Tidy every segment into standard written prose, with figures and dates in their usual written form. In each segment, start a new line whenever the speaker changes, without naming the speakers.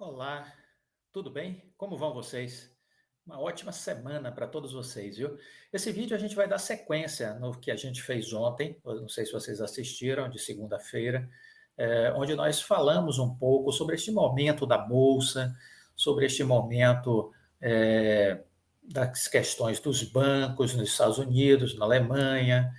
Olá, tudo bem? Como vão vocês? Uma ótima semana para todos vocês, viu? Esse vídeo a gente vai dar sequência no que a gente fez ontem, eu não sei se vocês assistiram, de segunda-feira, onde nós falamos um pouco sobre este momento da Bolsa, sobre este momento das questões dos bancos nos Estados Unidos, na Alemanha,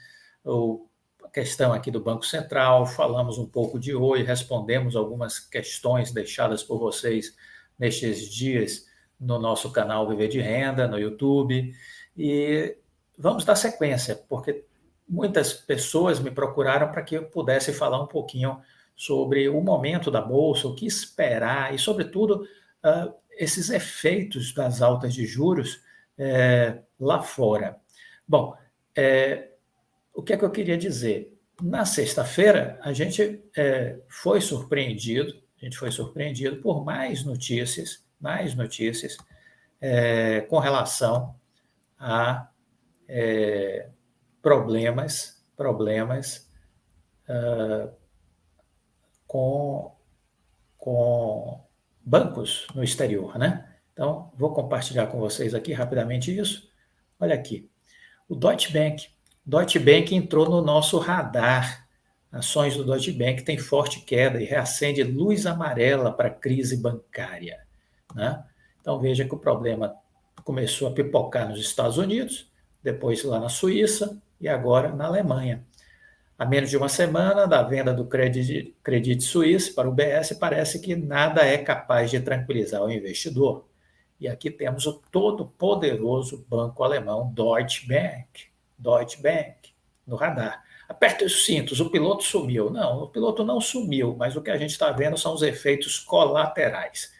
a questão aqui do Banco Central, falamos um pouco de hoje, respondemos algumas questões deixadas por vocês nestes dias no nosso canal Viver de Renda, no YouTube, e vamos dar sequência, porque muitas pessoas me procuraram para que eu pudesse falar um pouquinho sobre o momento da Bolsa, o que esperar e, sobretudo, esses efeitos das altas de juros lá fora. Bom, o que é que eu queria dizer? Na sexta-feira, a gente foi surpreendido, por mais notícias com relação a problemas com bancos no exterior, né? Então, vou compartilhar com vocês aqui rapidamente isso. Olha aqui, o Deutsche Bank entrou no nosso radar. Ações do Deutsche Bank têm forte queda e reacende luz amarela para a crise bancária, né? Então veja que o problema começou a pipocar nos Estados Unidos, depois lá na Suíça e agora na Alemanha. Há menos de uma semana da venda do Credit Suisse para o BS, parece que nada é capaz de tranquilizar o investidor. E aqui temos o todo-poderoso banco alemão Deutsche Bank, no radar. Aperta os cintos, o piloto sumiu. Não, o piloto não sumiu, mas o que a gente está vendo são os efeitos colaterais.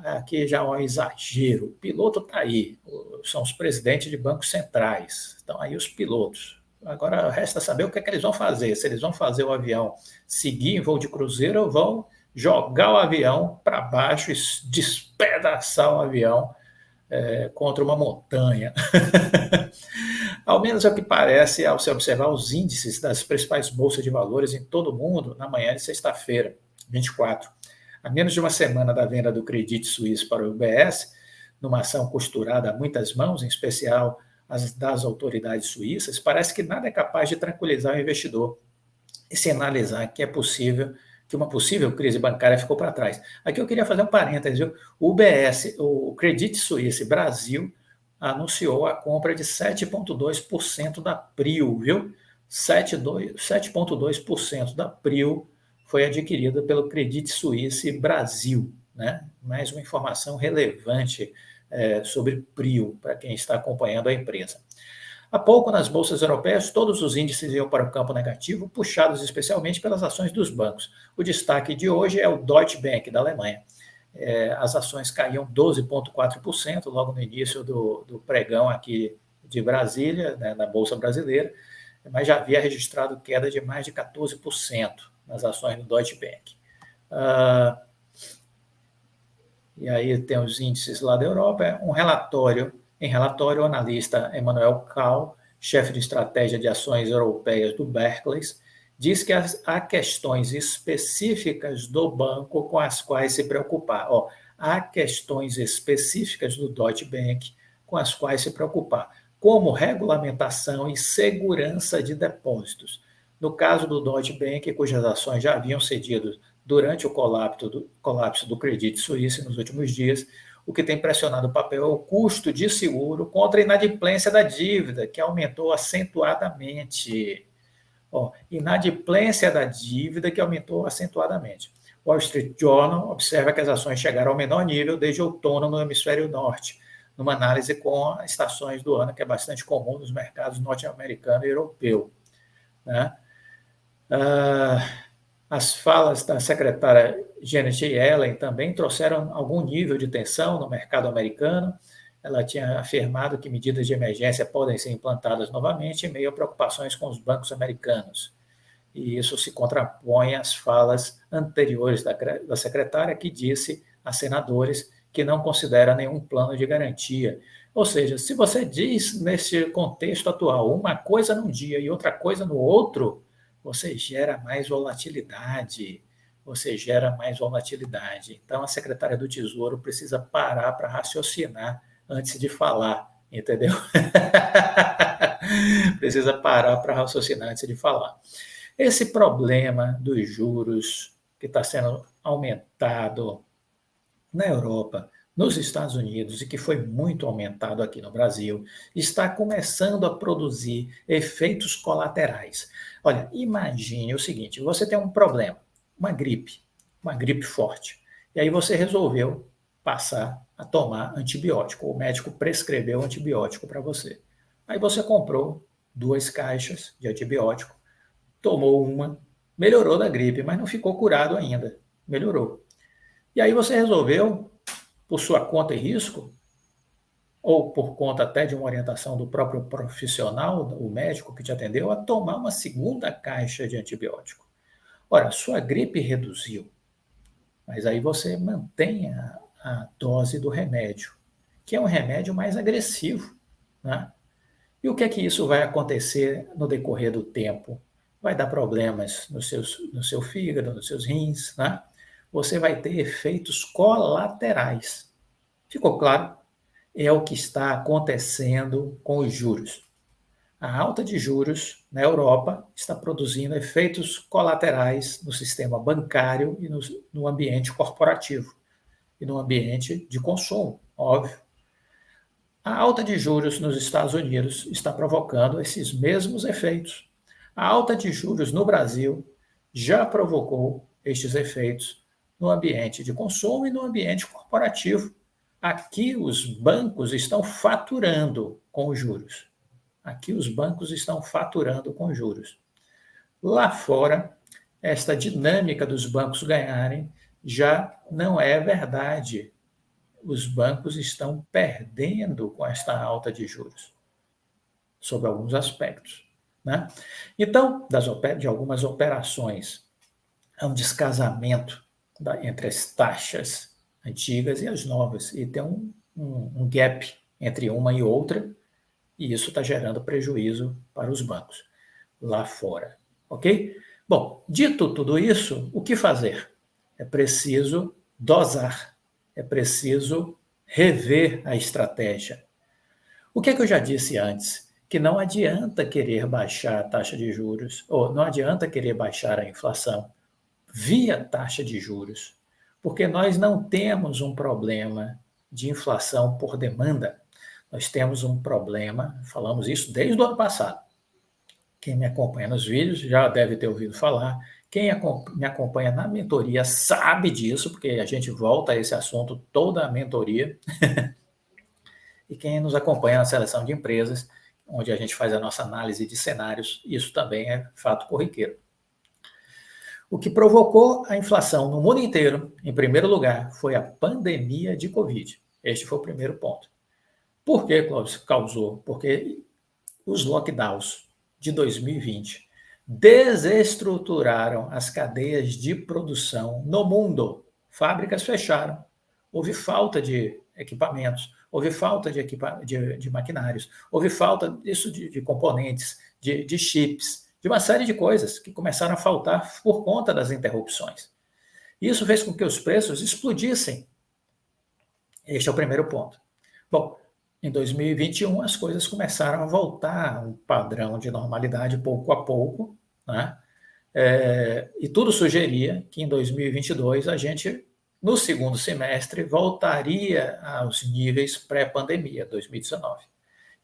Aqui já é um exagero. O piloto está aí, são os presidentes de bancos centrais, estão aí os pilotos. Agora resta saber o que é que eles vão fazer, se eles vão fazer o avião seguir em voo de cruzeiro ou vão jogar o avião para baixo e despedaçar o avião contra uma montanha. Ao menos é o que parece ao se observar os índices das principais bolsas de valores em todo o mundo na manhã de sexta-feira, 24. Há menos de uma semana da venda do Credit Suisse para o UBS, numa ação costurada a muitas mãos, em especial as das autoridades suíças, parece que nada é capaz de tranquilizar o investidor e sinalizar que que uma possível crise bancária ficou para trás. Aqui eu queria fazer um parênteses, viu? O UBS, o Credit Suisse Brasil, anunciou a compra de 7,2% da PRIO, viu? 7,2% da PRIO foi adquirida pelo Credit Suisse Brasil, né? Mais uma informação relevante sobre PRIO, para quem está acompanhando a empresa. Há pouco, nas bolsas europeias, todos os índices iam para o campo negativo, puxados especialmente pelas ações dos bancos. O destaque de hoje é o Deutsche Bank, da Alemanha. As ações caíam 12,4% logo no início do pregão aqui de Brasília, né, na Bolsa Brasileira, mas já havia registrado queda de mais de 14% nas ações do Deutsche Bank. E aí tem os índices lá da Europa, Em relatório, o analista Emmanuel Kahl, chefe de estratégia de ações europeias do Barclays, diz que há questões específicas do banco com as quais se preocupar. Há questões específicas do Deutsche Bank com as quais se preocupar, como regulamentação e segurança de depósitos. No caso do Deutsche Bank, cujas ações já haviam cedido durante o colapso do Credit Suisse nos últimos dias, o que tem pressionado o papel é o custo de seguro contra a inadimplência da dívida, que aumentou acentuadamente. Inadimplência da dívida que aumentou acentuadamente. O Wall Street Journal observa que as ações chegaram ao menor nível desde outono no hemisfério norte, numa análise com as estações do ano, que é bastante comum nos mercados norte-americano e europeu, né? As falas da secretária Janet Yellen também trouxeram algum nível de tensão no mercado americano. Ela tinha afirmado que medidas de emergência podem ser implantadas novamente em meio a preocupações com os bancos americanos. E isso se contrapõe às falas anteriores da secretária, que disse a senadores que não considera nenhum plano de garantia. Ou seja, se você diz nesse contexto atual uma coisa num dia e outra coisa no outro, você gera mais volatilidade, você gera mais volatilidade. Então, a secretária do Tesouro precisa parar para raciocinar antes de falar, entendeu? Precisa parar para raciocinar antes de falar. Esse problema dos juros que está sendo aumentado na Europa, nos Estados Unidos e que foi muito aumentado aqui no Brasil, está começando a produzir efeitos colaterais. Olha, imagine o seguinte: você tem um problema, uma gripe forte, e aí você resolveu passar a tomar antibiótico, o médico prescreveu antibiótico para você. Aí você comprou 2 caixas de antibiótico, tomou uma, melhorou da gripe, mas não ficou curado ainda, melhorou. E aí você resolveu, por sua conta e risco, ou por conta até de uma orientação do próprio profissional, o médico que te atendeu, a tomar uma segunda caixa de antibiótico. Ora, sua gripe reduziu, mas aí você mantém a dose do remédio, que é um remédio mais agressivo, né? E o que é que isso vai acontecer no decorrer do tempo? Vai dar problemas no seu fígado, nos seus rins, né? Você vai ter efeitos colaterais. Ficou claro? É o que está acontecendo com os juros. A alta de juros na Europa está produzindo efeitos colaterais no sistema bancário e no ambiente corporativo e no ambiente de consumo, óbvio. A alta de juros nos Estados Unidos está provocando esses mesmos efeitos. A alta de juros no Brasil já provocou estes efeitos no ambiente de consumo e no ambiente corporativo. Aqui os bancos estão faturando com os juros. Aqui os bancos estão faturando com juros. Lá fora, esta dinâmica dos bancos ganharem já não é verdade. Os bancos estão perdendo com esta alta de juros, sob alguns aspectos, né? Então, de algumas operações, há um descasamento entre as taxas antigas e as novas, e tem um gap entre uma e outra, e isso está gerando prejuízo para os bancos lá fora, ok? Bom, dito tudo isso, o que fazer? É preciso dosar, é preciso rever a estratégia. O que é que eu já disse antes? Que não adianta querer baixar a taxa de juros, ou não adianta querer baixar a inflação via taxa de juros, porque nós não temos um problema de inflação por demanda, nós temos um problema, falamos isso desde o ano passado. Quem me acompanha nos vídeos já deve ter ouvido falar, quem me acompanha na mentoria sabe disso, porque a gente volta a esse assunto toda a mentoria, e quem nos acompanha na seleção de empresas, onde a gente faz a nossa análise de cenários, isso também é fato corriqueiro. O que provocou a inflação no mundo inteiro, em primeiro lugar, foi a pandemia de Covid. Este foi o primeiro ponto. Por que, Clóvis, causou? Porque os lockdowns de 2020 desestruturaram as cadeias de produção no mundo. Fábricas fecharam, houve falta de equipamentos, houve falta de maquinários, houve falta disso de componentes, de chips, de uma série de coisas que começaram a faltar por conta das interrupções. Isso fez com que os preços explodissem. Este é o primeiro ponto. Bom, em 2021 as coisas começaram a voltar a um padrão de normalidade pouco a pouco, né? E tudo sugeria que em 2022 a gente, no segundo semestre, voltaria aos níveis pré-pandemia, 2019.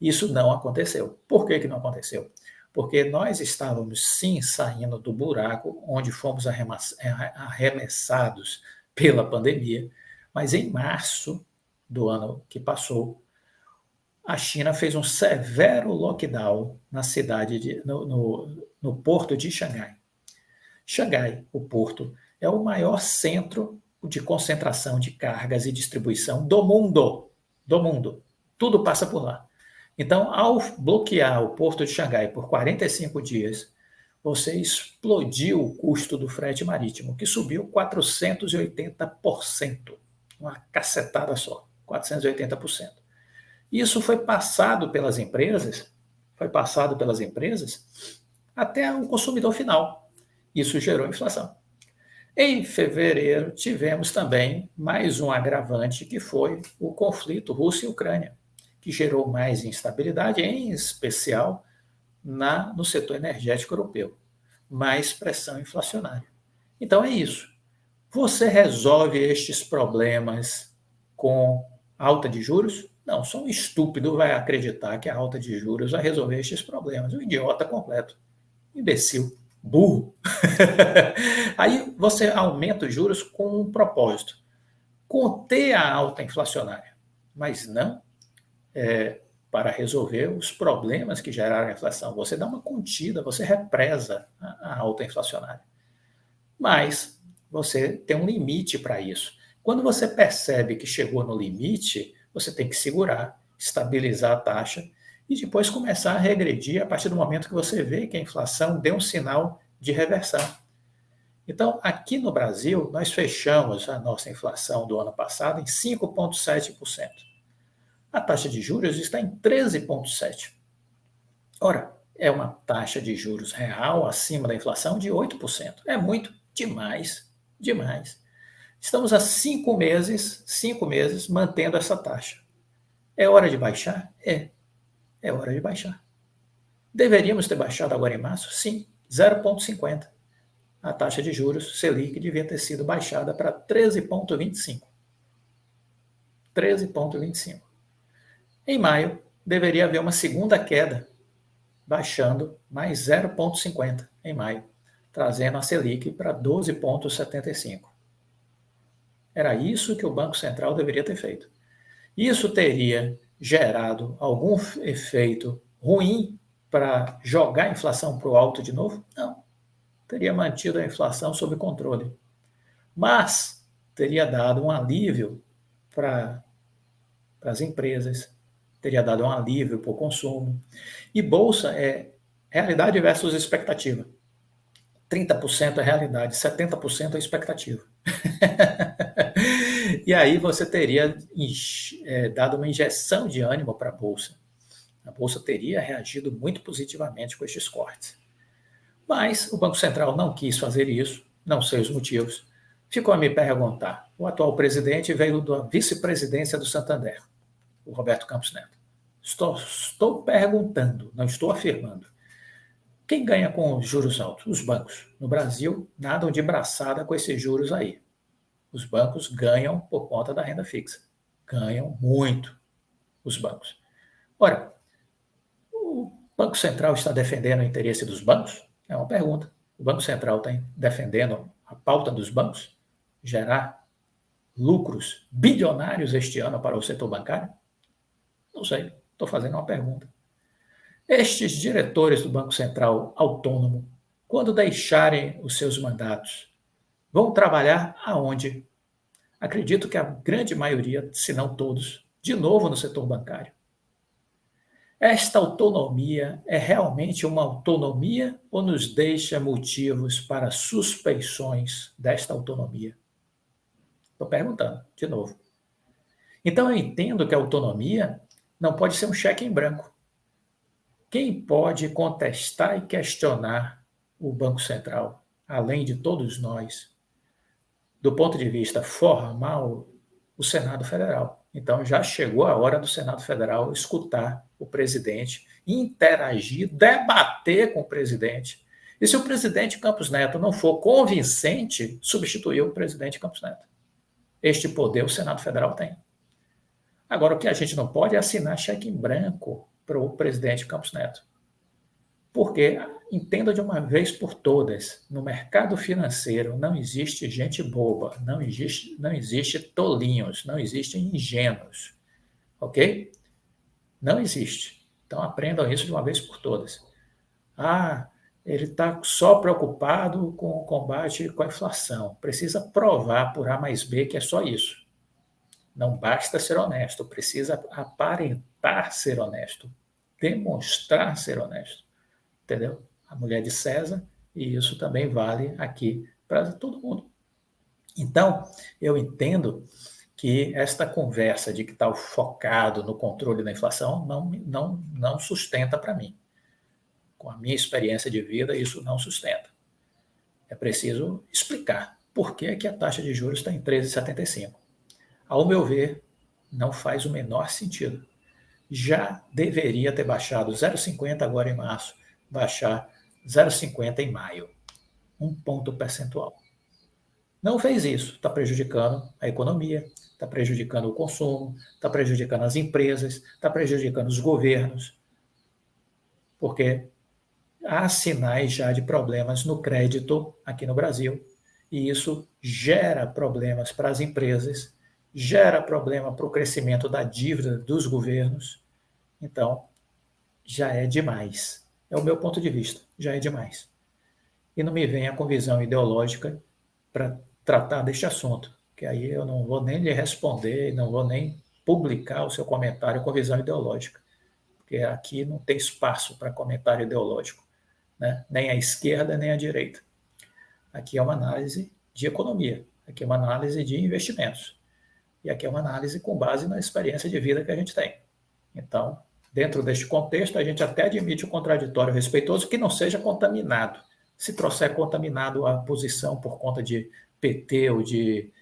Isso não aconteceu. Por que não aconteceu? Porque nós estávamos sim saindo do buraco onde fomos arremessados pela pandemia, mas em março do ano que passou, a China fez um severo lockdown na cidade, no porto de Xangai. Xangai, o porto, é o maior centro de concentração de cargas e distribuição do mundo. Do mundo. Tudo passa por lá. Então, ao bloquear o porto de Xangai por 45 dias, você explodiu o custo do frete marítimo, que subiu 480%. Uma cacetada só, 480%. Isso foi passado pelas empresas até o consumidor final. Isso gerou inflação. Em fevereiro, tivemos também mais um agravante, que foi o conflito Rússia e Ucrânia, que gerou mais instabilidade, em especial no setor energético europeu, mais pressão inflacionária. Então é isso. Você resolve estes problemas com alta de juros? Não, só um estúpido vai acreditar que a alta de juros vai resolver estes problemas. Um idiota completo. Imbecil. Burro. Aí você aumenta os juros com um propósito: conter a alta inflacionária, mas não para resolver os problemas que geraram a inflação. Você dá uma contida, você represa a alta inflacionária. Mas você tem um limite para isso. Quando você percebe que chegou no limite, você tem que segurar, estabilizar a taxa e depois começar a regredir a partir do momento que você vê que a inflação deu um sinal de reversão. Então, aqui no Brasil, nós fechamos a nossa inflação do ano passado em 5,7%. A taxa de juros está em 13,7%. Ora, é uma taxa de juros real acima da inflação de 8%. É muito, demais, demais. Estamos há 5 meses mantendo essa taxa. É hora de baixar? É hora de baixar. Deveríamos ter baixado agora em março? Sim, 0,50. A taxa de juros Selic devia ter sido baixada para 13,25. 13,25. Em maio, deveria haver uma segunda queda, baixando mais 0,50 em maio, trazendo a Selic para 12,75. Era isso que o Banco Central deveria ter feito. Isso teria gerado algum efeito ruim para jogar a inflação para o alto de novo? Não. Teria mantido a inflação sob controle. Mas teria dado um alívio para as empresas, teria dado um alívio para o consumo. E bolsa é realidade versus expectativa. 30% é realidade, 70% é expectativa. E aí você teria dado uma injeção de ânimo para a Bolsa. A Bolsa teria reagido muito positivamente com estes cortes. Mas o Banco Central não quis fazer isso, não sei os motivos. Ficou a me perguntar. O atual presidente veio da vice-presidência do Santander, o Roberto Campos Neto. Estou perguntando, não estou afirmando. Quem ganha com os juros altos? Os bancos. No Brasil, nadam de braçada com esses juros aí. Os bancos ganham por conta da renda fixa. Ganham muito os bancos. Ora, o Banco Central está defendendo o interesse dos bancos? É uma pergunta. O Banco Central está defendendo a pauta dos bancos? Gerar lucros bilionários este ano para o setor bancário? Não sei, estou fazendo uma pergunta. Estes diretores do Banco Central autônomo, quando deixarem os seus mandatos, vão trabalhar aonde? Acredito que a grande maioria, se não todos, de novo no setor bancário. Esta autonomia é realmente uma autonomia ou nos deixa motivos para suspeições desta autonomia? Estou perguntando, de novo. Então eu entendo que a autonomia não pode ser um cheque em branco. Quem pode contestar e questionar o Banco Central, além de todos nós, do ponto de vista formal, o Senado Federal. Então já chegou a hora do Senado Federal escutar o presidente, interagir, debater com o presidente. E se o presidente Campos Neto não for convincente, substituir o presidente Campos Neto. Este poder o Senado Federal tem. Agora, o que a gente não pode é assinar cheque em branco para o presidente Campos Neto. Porque, entenda de uma vez por todas, no mercado financeiro não existe gente boba, não existe tolinhos, não existem ingênuos, ok? Não existe. Então aprendam isso de uma vez por todas. Ele está só preocupado com o combate com a inflação. Precisa provar por A mais B que é só isso. Não basta ser honesto, precisa aparentar ser honesto, demonstrar ser honesto. Entendeu? A mulher de César, e isso também vale aqui para todo mundo. Então, eu entendo que esta conversa de que está focado no controle da inflação não sustenta para mim. Com a minha experiência de vida, isso não sustenta. É preciso explicar. por que que a taxa de juros está em 13,75? Ao meu ver, não faz o menor sentido. Já deveria ter baixado 0,50 agora em março, baixar 0,50 em maio, 1 ponto percentual. Não fez isso, está prejudicando a economia, está prejudicando o consumo, está prejudicando as empresas, está prejudicando os governos, porque há sinais já de problemas no crédito aqui no Brasil, e isso gera problemas para as empresas, gera problema para o crescimento da dívida dos governos. Então, já é demais. É o meu ponto de vista, já é demais. E não me venha com visão ideológica para tratar deste assunto, que aí eu não vou nem lhe responder, não vou nem publicar o seu comentário com visão ideológica, porque aqui não tem espaço para comentário ideológico, né? Nem à esquerda, nem à direita. Aqui é uma análise de economia, aqui é uma análise de investimentos, e aqui é uma análise com base na experiência de vida que a gente tem. Então, dentro deste contexto, a gente até admite o contraditório respeitoso que não seja contaminado. Se trouxer contaminado a posição por conta de PT ou de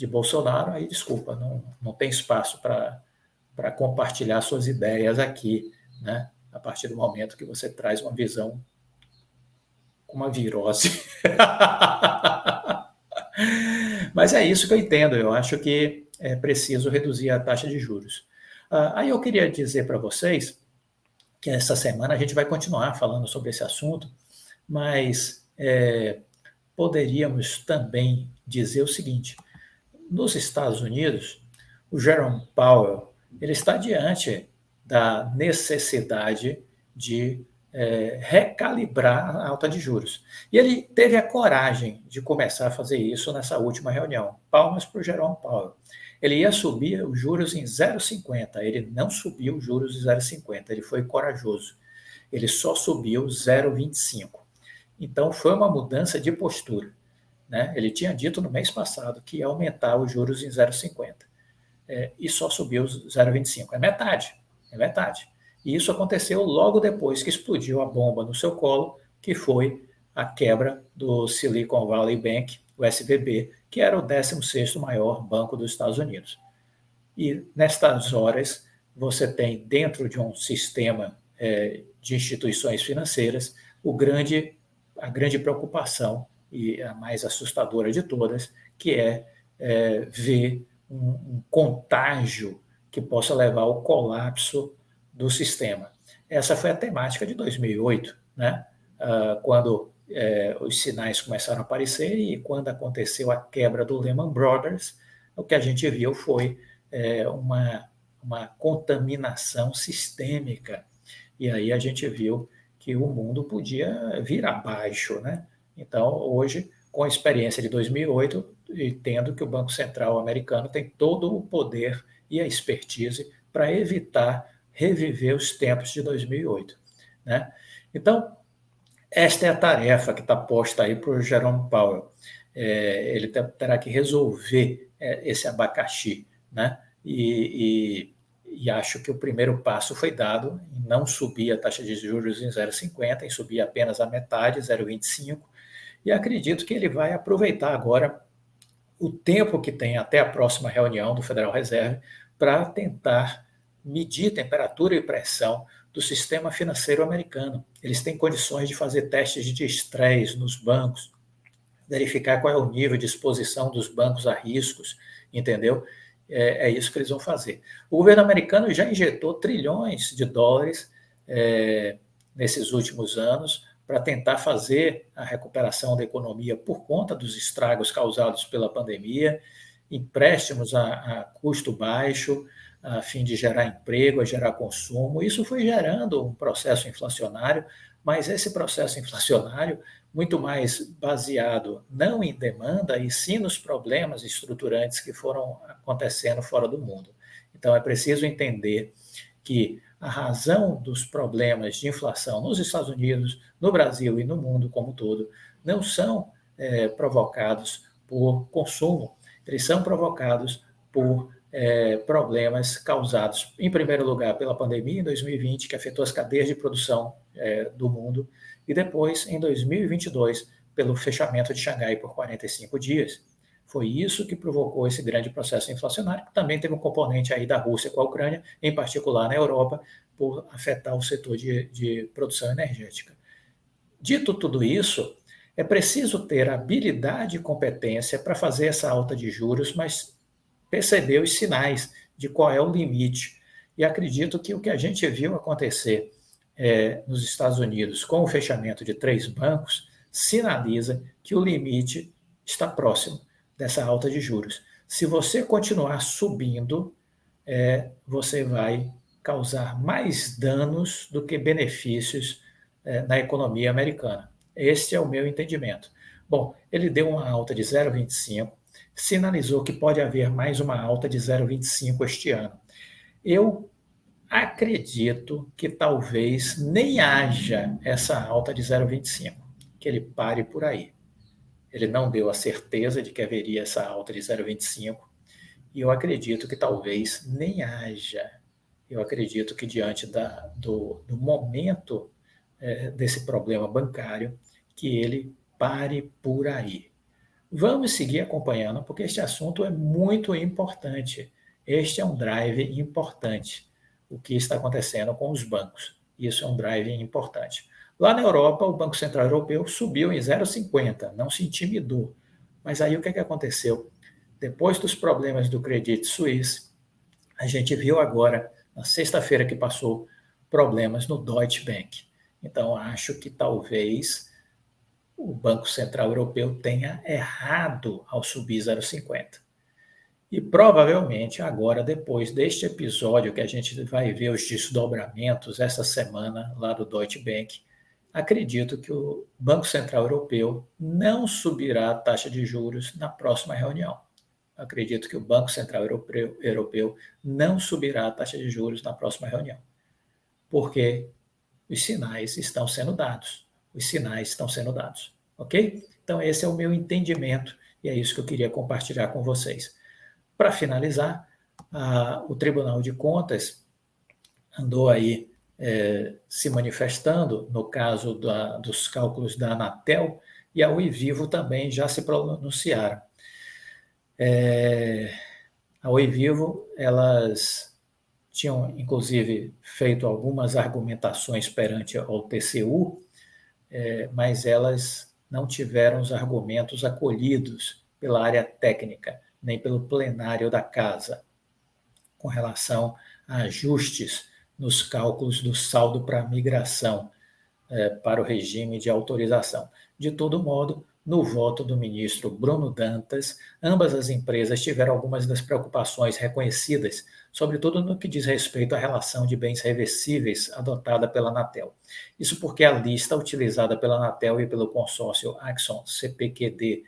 Bolsonaro, aí desculpa, não tem espaço para compartilhar suas ideias aqui, né? A partir do momento que você traz uma visão com uma virose. Mas é isso que eu entendo, eu acho que é preciso reduzir a taxa de juros. Aí eu queria dizer para vocês que essa semana a gente vai continuar falando sobre esse assunto, mas poderíamos também dizer o seguinte: nos Estados Unidos, o Jerome Powell ele está diante da necessidade de recalibrar a alta de juros. E ele teve a coragem de começar a fazer isso nessa última reunião. Palmas para o Jerome Powell. Ele ia subir os juros em 0,50, ele não subiu os juros em 0,50, ele foi corajoso. Ele só subiu 0,25. Então, foi uma mudança de postura, né? Ele tinha dito no mês passado que ia aumentar os juros em 0,50 e só subiu 0,25. É metade. E isso aconteceu logo depois que explodiu a bomba no seu colo, que foi a quebra do Silicon Valley Bank, o SVB, que era o 16º maior banco dos Estados Unidos. E nestas horas, você tem dentro de um sistema de instituições financeiras a grande preocupação, e a mais assustadora de todas, que é ver um contágio que possa levar ao colapso do sistema. Essa foi a temática de 2008, né? Quando os sinais começaram a aparecer e quando aconteceu a quebra do Lehman Brothers, o que a gente viu foi uma contaminação sistêmica. E aí a gente viu que o mundo podia vir abaixo, né? Então, hoje, com a experiência de 2008, e tendo que o Banco Central americano tem todo o poder e a expertise para evitar reviver os tempos de 2008, né? Então, esta é a tarefa que está posta aí para o Jerome Powell. Ele terá que resolver esse abacaxi, né? E acho que o primeiro passo foi dado em não subir a taxa de juros em 0,50, em subir apenas a metade, 0,25, e acredito que ele vai aproveitar agora o tempo que tem até a próxima reunião do Federal Reserve para tentar medir temperatura e pressão do sistema financeiro americano. Eles têm condições de fazer testes de estresse nos bancos, verificar qual é o nível de exposição dos bancos a riscos, entendeu? É isso que eles vão fazer. O governo americano já injetou trilhões de dólares nesses últimos anos para tentar fazer a recuperação da economia por conta dos estragos causados pela pandemia, empréstimos a custo baixo, a fim de gerar emprego, a gerar consumo. Isso foi gerando um processo inflacionário, mas esse processo inflacionário muito mais baseado não em demanda, e sim nos problemas estruturantes que foram acontecendo fora do mundo. Então, é preciso entender que a razão dos problemas de inflação nos Estados Unidos, no Brasil e no mundo como um todo não são provocados por consumo, eles são provocados por problemas causados, em primeiro lugar, pela pandemia em 2020, que afetou as cadeias de produção do mundo, e depois, em 2022, pelo fechamento de Xangai por 45 dias. Foi isso que provocou esse grande processo inflacionário, que também teve um componente aí da Rússia com a Ucrânia, em particular na Europa, por afetar o setor de produção energética. Dito tudo isso, é preciso ter habilidade e competência para fazer essa alta de juros, mas perceber os sinais de qual é o limite. E acredito que o que a gente viu acontecer nos Estados Unidos com o fechamento de 3 bancos sinaliza que o limite está próximo dessa alta de juros. Se você continuar subindo, você vai causar mais danos do que benefícios na economia americana. Este é o meu entendimento. Bom, ele deu uma alta de 0,25, sinalizou que pode haver mais uma alta de 0,25 este ano. Eu acredito que talvez nem haja essa alta de 0,25, que ele pare por aí. Ele não deu a certeza de que haveria essa alta de 0,25, e eu acredito que talvez nem haja. Eu acredito que diante do momento desse problema bancário, que ele pare por aí. Vamos seguir acompanhando, porque este assunto é muito importante. Este é um drive importante, o que está acontecendo com os bancos. Isso é um drive importante. Lá na Europa, o Banco Central Europeu subiu em 0,50, não se intimidou. Mas aí o que aconteceu? Depois dos problemas do Credit Suisse, a gente viu agora, na sexta-feira que passou, problemas no Deutsche Bank. Então, acho que talvez o Banco Central Europeu tenha errado ao subir 0,50. E provavelmente agora, depois deste episódio que a gente vai ver os desdobramentos essa semana lá do Deutsche Bank, acredito que o Banco Central Europeu não subirá a taxa de juros na próxima reunião. Acredito que o Banco Central Europeu não subirá a taxa de juros na próxima reunião, porque os sinais estão sendo dados. Os sinais estão sendo dados, ok? Então, esse é o meu entendimento e é isso que eu queria compartilhar com vocês. Para finalizar, o Tribunal de Contas andou aí se manifestando no caso dos cálculos da Anatel, e a Oi Vivo também já se pronunciaram. A Oi Vivo, elas tinham, inclusive, feito algumas argumentações perante ao TCU, mas elas não tiveram os argumentos acolhidos pela área técnica, nem pelo plenário da Casa, com relação a ajustes nos cálculos do saldo para migração para o regime de autorização. De todo modo, no voto do ministro Bruno Dantas, ambas as empresas tiveram algumas das preocupações reconhecidas, sobretudo no que diz respeito à relação de bens reversíveis adotada pela Anatel. Isso porque a lista utilizada pela Anatel e pelo consórcio Axon CPQD-MS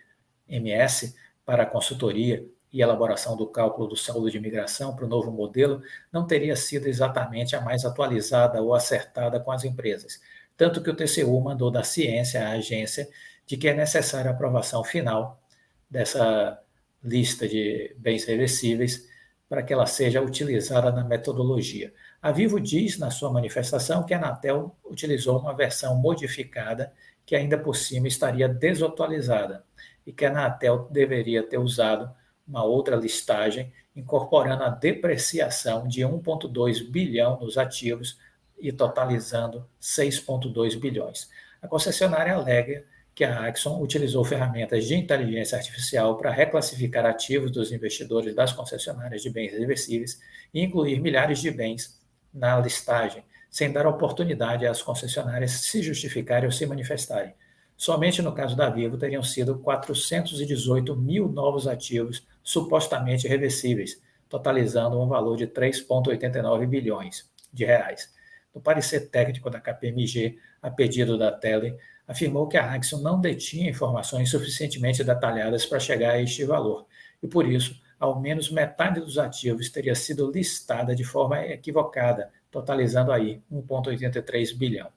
para a consultoria e elaboração do cálculo do saldo de migração para o novo modelo não teria sido exatamente a mais atualizada ou acertada com as empresas. Tanto que o TCU mandou da ciência à agência de que é necessária a aprovação final dessa lista de bens reversíveis para que ela seja utilizada na metodologia. A Vivo diz na sua manifestação que a Anatel utilizou uma versão modificada que ainda por cima estaria desatualizada e que a Anatel deveria ter usado uma outra listagem incorporando a depreciação de 1,2 bilhão nos ativos e totalizando 6,2 bilhões. A concessionária alega que a Axon utilizou ferramentas de inteligência artificial para reclassificar ativos dos investidores das concessionárias de bens reversíveis e incluir milhares de bens na listagem, sem dar oportunidade às concessionárias se justificarem ou se manifestarem. Somente no caso da Vivo teriam sido 418 mil novos ativos supostamente reversíveis, totalizando um valor de 3,89 bilhões de reais. No parecer técnico da KPMG, a pedido da Tele, afirmou que a Axon não detinha informações suficientemente detalhadas para chegar a este valor, e por isso, ao menos metade dos ativos teria sido listada de forma equivocada, totalizando aí 1,83 bilhão.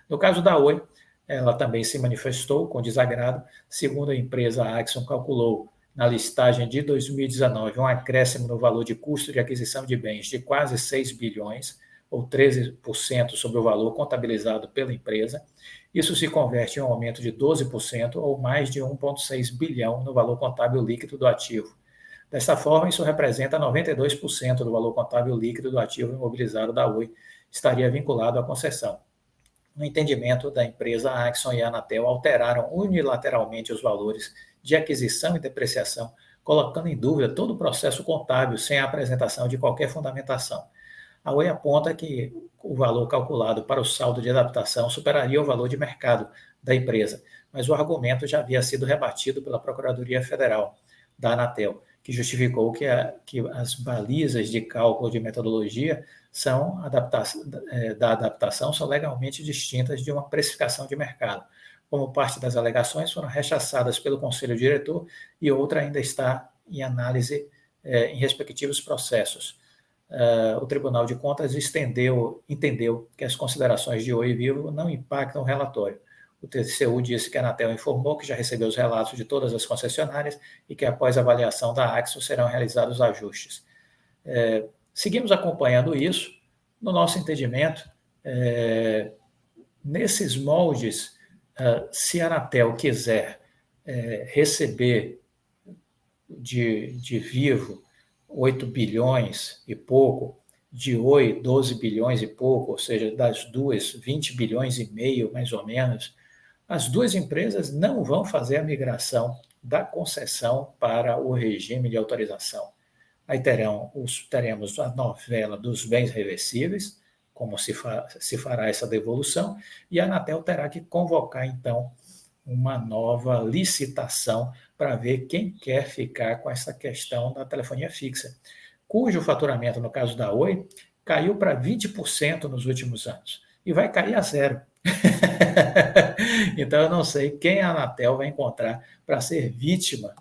No caso da Oi, ela também se manifestou com desagrado. Segundo a empresa, a Axon calculou na listagem de 2019 um acréscimo no valor de custo de aquisição de bens de quase 6 bilhões, ou 13% sobre o valor contabilizado pela empresa. Isso se converte em um aumento de 12% ou mais de 1,6 bilhão no valor contábil líquido do ativo. Desta forma, isso representa 92% do valor contábil líquido do ativo imobilizado da Oi, estaria vinculado à concessão. No entendimento da empresa, a Axon e a Anatel alteraram unilateralmente os valores de aquisição e depreciação, colocando em dúvida todo o processo contábil sem a apresentação de qualquer fundamentação. A Oi aponta que o valor calculado para o saldo de adaptação superaria o valor de mercado da empresa, mas o argumento já havia sido rebatido pela Procuradoria Federal da Anatel, que justificou que as balizas de cálculo de metodologia da adaptação são legalmente distintas de uma precificação de mercado. Como parte das alegações foram rechaçadas pelo Conselho Diretor e outra ainda está em análise em respectivos processos. O Tribunal de Contas entendeu que as considerações de Oi Vivo não impactam o relatório. O TCU disse que a Anatel informou que já recebeu os relatos de todas as concessionárias e que após a avaliação da Axon serão realizados ajustes. Seguimos acompanhando isso. No nosso entendimento, nesses moldes, se a Anatel quiser receber de Vivo 8 bilhões e pouco, de Oi 12 bilhões e pouco, ou seja, das duas 20 bilhões e meio, mais ou menos, as duas empresas não vão fazer a migração da concessão para o regime de autorização. Aí teremos a novela dos bens reversíveis, como se fará essa devolução, e a Anatel terá que convocar, então, uma nova licitação para ver quem quer ficar com essa questão da telefonia fixa, cujo faturamento, no caso da Oi, caiu para 20% nos últimos anos, e vai cair a zero. Então, eu não sei quem a Anatel vai encontrar para ser vítima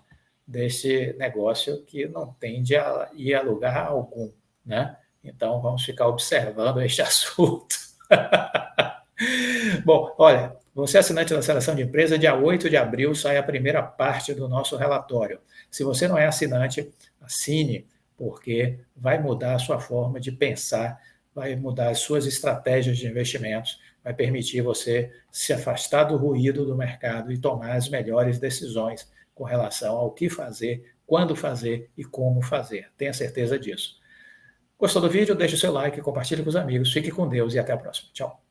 desse negócio que não tende a ir a lugar algum, né? Então, vamos ficar observando este assunto. Bom, olha, você é assinante da Seleção de Empresa, dia 8 de abril sai a primeira parte do nosso relatório. Se você não é assinante, assine, porque vai mudar a sua forma de pensar, vai mudar as suas estratégias de investimentos, vai permitir você se afastar do ruído do mercado e tomar as melhores decisões com relação ao que fazer, quando fazer e como fazer. Tenha certeza disso. Gostou do vídeo? Deixe o seu like, compartilhe com os amigos. Fique com Deus e até a próxima. Tchau.